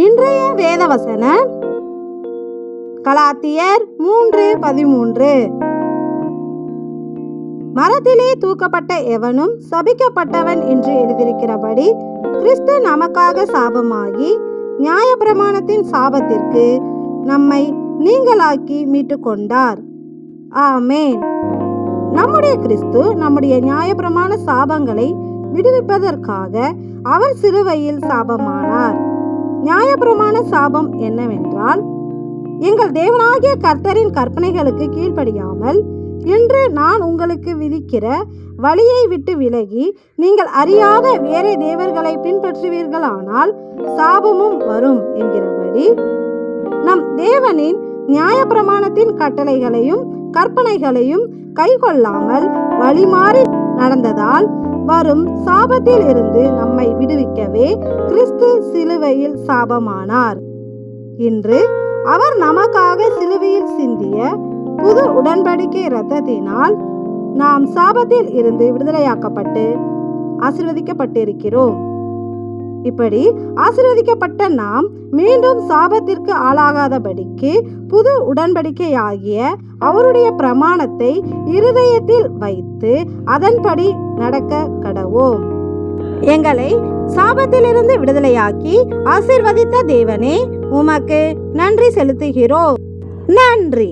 இன்றைய வேதவசனம் கலாத்தியர் 3:13. மரத்திலே தூக்கப்பட்ட எவனும் சபிக்கப்பட்டவன் என்று எழுதியிருக்கிறபடி கிறிஸ்து நமக்காக சாபமாகி நியாயப்பிரமாணத்தின் சாபத்திற்கு நம்மை நீங்களாக்கி மீட்டு கொண்டார். ஆமேன். நம்முடைய கிறிஸ்து நம்முடைய நியாயப்பிரமாண சாபங்களை விடுவிப்பதற்காக அவர் சிலுவையில் சாபமானார். நியாயப்பிரமாண சாபம் என்னவென்றால், எங்கள் தேவனாகிய கர்த்தரின் கற்பனைகளுக்கு கீழ்ப்படியாமல் இன்று நான் உங்களுக்கு விதிக்கிற வழியை விட்டு விலகி நீங்கள் அறியாத வேறே தேவர்களை பின்பற்றுவீர்களானால் சாபமும் வரும் என்கிறபடி, நம் தேவனின் நியாயப்பிரமாணத்தின் கட்டளைகளையும் கற்பனைகளையும் கைக்கொள்ளாமல் வழிமாறி நடந்ததால் வரும் சாபத்தில் இருந்து நம்மை விடுவிக்கவே கிறிஸ்து சிலுவையில் சாபமானார். இன்று அவர் நமக்காக சிலுவையில் சிந்திய புது உடன்படிக்கை இரத்தத்தினால் நாம் சாபத்தில் இருந்து விடுதலையாக்கப்பட்டு ஆசீர்வதிக்கப்பட்டிருக்கிறோம். இப்படி ஆசீர்வதிக்கப்பட்ட நாம் மீண்டும் சாபத்திற்கு ஆளாகாதபடிக்கு புது உடன்படிக்கையாகிய அவருடைய பிரமாணத்தை இருதயத்தில் வைத்து அதன்படி நடக்க கடவோம். எங்களை சாபத்திலிருந்து விடுதலையாக்கி ஆசீர்வதித்த தேவனே, உமக்கு நன்றி செலுத்துகிறோம். நன்றி.